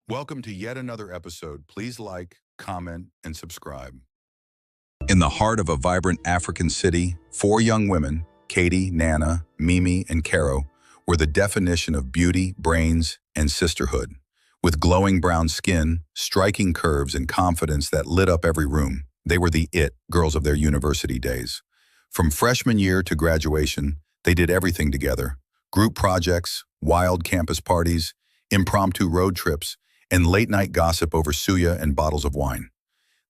Welcome to yet another episode. Please like, comment, and subscribe. In the heart of a vibrant African city, four young women, Katie, Nana, Mimi, and Caro, were the definition of beauty, brains, and sisterhood. With glowing brown skin, striking curves, and confidence that lit up every room, they were the it girls of their university days. From freshman year to graduation, they did everything together. Group projects, wild campus parties, impromptu road trips, and late-night gossip over suya and bottles of wine.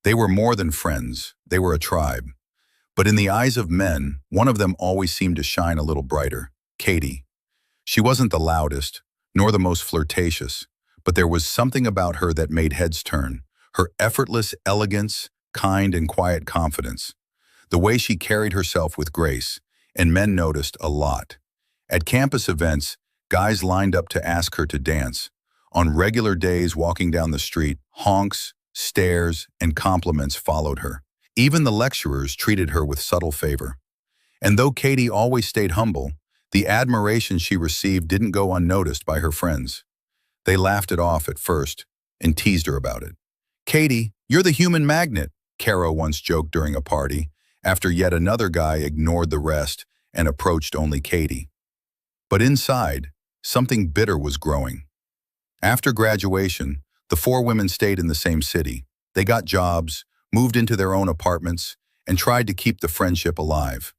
They were more than friends, they were a tribe. But in the eyes of men, one of them always seemed to shine a little brighter, Katie. She wasn't the loudest, nor the most flirtatious, but there was something about her that made heads turn. Her effortless elegance, kind and quiet confidence. The way she carried herself with grace, and men noticed a lot. At campus events, guys lined up to ask her to dance. On regular days walking down the street, honks, stares, and compliments followed her. Even the lecturers treated her with subtle favor. And though Katie always stayed humble, the admiration she received didn't go unnoticed by her friends. They laughed it off at first and teased her about it. "Katie, you're the human magnet," Caro once joked during a party, after yet another guy ignored the rest and approached only Katie. But inside, something bitter was growing. After graduation, the four women stayed in the same city. They got jobs, moved into their own apartments, and tried to keep the friendship alive.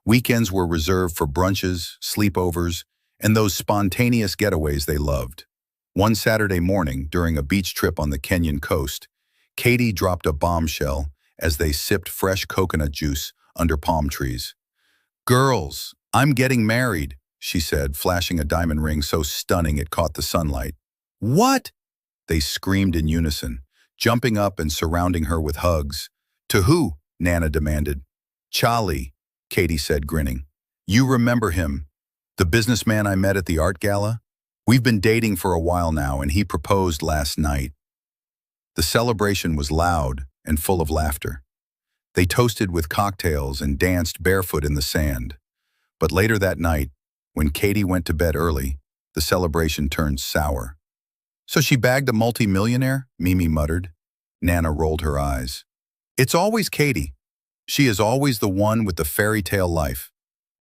Weekends were reserved for brunches, sleepovers, and those spontaneous getaways they loved. One Saturday morning, during a beach trip on the Kenyan coast, Katie dropped a bombshell as they sipped fresh coconut juice under palm trees. "Girls, I'm getting married," she said, flashing a diamond ring so stunning it caught the sunlight. "What?" they screamed in unison, jumping up and surrounding her with hugs. "To who?" Nana demanded. "Charlie," Katie said, grinning. "You remember him, the businessman I met at the art gala? We've been dating for a while now, and he proposed last night." The celebration was loud and full of laughter. They toasted with cocktails and danced barefoot in the sand. But later that night, when Katie went to bed early, the celebration turned sour. "So she bagged a multi-millionaire?" Mimi muttered. Nana rolled her eyes. "It's always Katie. She is always the one with the fairy tale life,"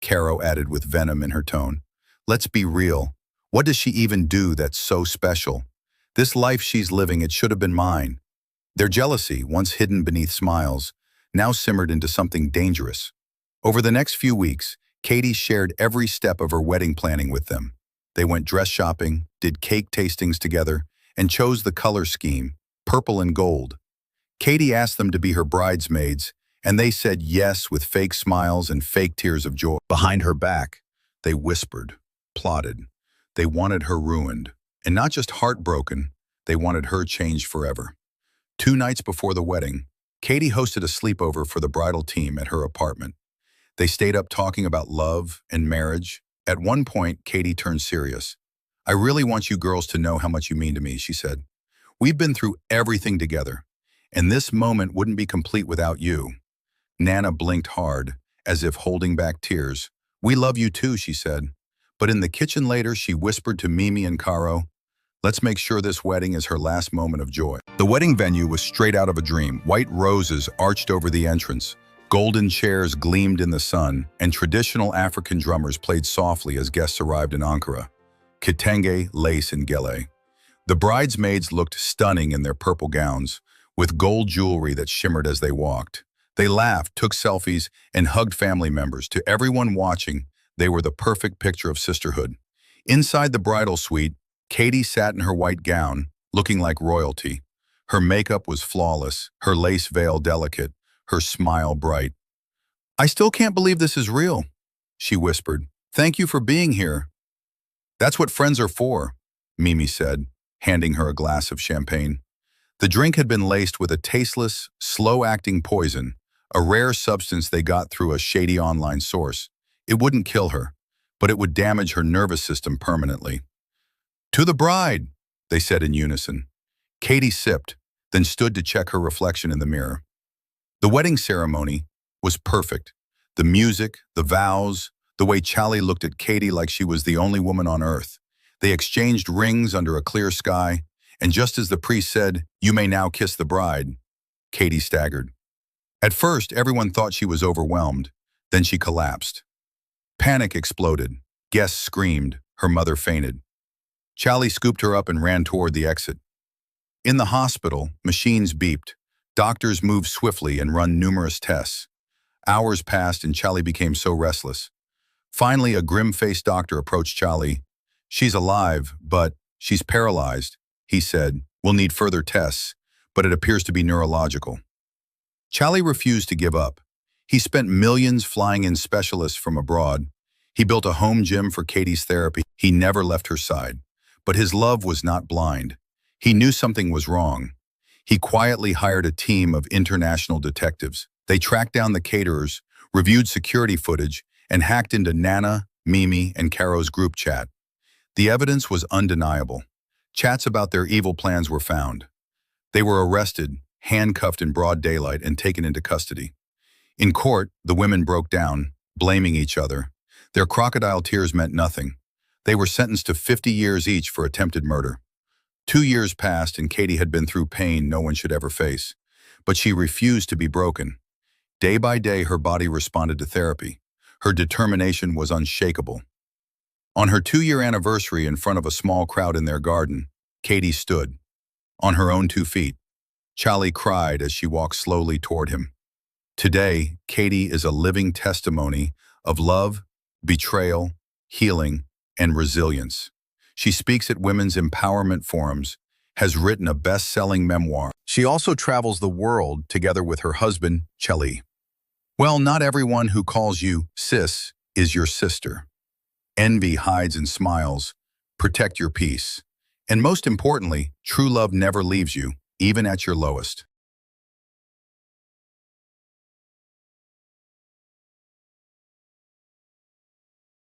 Caro added with venom in her tone. "Let's be real. What does she even do that's so special? This life she's living, it should have been mine." Their jealousy, once hidden beneath smiles, now simmered into something dangerous. Over the next few weeks, Katie shared every step of her wedding planning with them. They went dress shopping, did cake tastings together, and chose the color scheme, purple and gold. Katie asked them to be her bridesmaids, and they said yes with fake smiles and fake tears of joy. Behind her back, they whispered, plotted. They wanted her ruined, and not just heartbroken, they wanted her changed forever. 2 nights before the wedding, Katie hosted a sleepover for the bridal team at her apartment. They stayed up talking about love and marriage. At one point, Katie turned serious. "I really want you girls to know how much you mean to me," she said. "We've been through everything together, and this moment wouldn't be complete without you." Nana blinked hard, as if holding back tears. "We love you too," she said. But in the kitchen later, she whispered to Mimi and Caro, "Let's make sure this wedding is her last moment of joy." The wedding venue was straight out of a dream. White roses arched over the entrance. Golden chairs gleamed in the sun, and traditional African drummers played softly as guests arrived in Ankara, kitenge, lace, and gele. The bridesmaids looked stunning in their purple gowns, with gold jewelry that shimmered as they walked. They laughed, took selfies, and hugged family members. To everyone watching, they were the perfect picture of sisterhood. Inside the bridal suite, Katie sat in her white gown, looking like royalty. Her makeup was flawless, her lace veil delicate, her smile bright. "I still can't believe this is real," she whispered. "Thank you for being here." "That's what friends are for," Mimi said, handing her a glass of champagne. The drink had been laced with a tasteless, slow-acting poison, a rare substance they got through a shady online source. It wouldn't kill her, but it would damage her nervous system permanently. "To the bride," they said in unison. Katie sipped, then stood to check her reflection in the mirror. The wedding ceremony was perfect. The music, the vows, the way Charlie looked at Katie like she was the only woman on earth. They exchanged rings under a clear sky, And just as the priest said, "You may now kiss the bride," Katie staggered. At first, everyone thought she was overwhelmed. Then she collapsed. Panic exploded. Guests screamed. Her mother fainted. Charlie scooped her up and ran toward the exit. In the hospital, machines beeped. Doctors moved swiftly and run numerous tests. Hours passed and Charlie became so restless. Finally, a grim-faced doctor approached Charlie. "She's alive, but she's paralyzed," he said. "We'll need further tests, but it appears to be neurological." Charlie refused to give up. He spent millions flying in specialists from abroad. He built a home gym for Katie's therapy. He never left her side. But his love was not blind. He knew something was wrong. He quietly hired a team of international detectives. They tracked down the caterers, reviewed security footage, and hacked into Nana, Mimi, and Caro's group chat. The evidence was undeniable. Chats about their evil plans were found. They were arrested, handcuffed in broad daylight, and taken into custody. In court, the women broke down, blaming each other. Their crocodile tears meant nothing. They were sentenced to 50 years each for attempted murder. 2 years passed and Katie had been through pain no one should ever face. But she refused to be broken. Day by day, her body responded to therapy. Her determination was unshakable. On her 2-year anniversary, in front of a small crowd in their garden, Katie stood. On her own 2 feet. Charlie cried as she walked slowly toward him. Today, Katie is a living testimony of love, betrayal, healing, and resilience. She speaks at women's empowerment forums, has written a best-selling memoir. She also travels the world together with her husband, Charlie. Well, not everyone who calls you sis is your sister. Envy hides in smiles. Protect your peace. And most importantly, true love never leaves you, even at your lowest.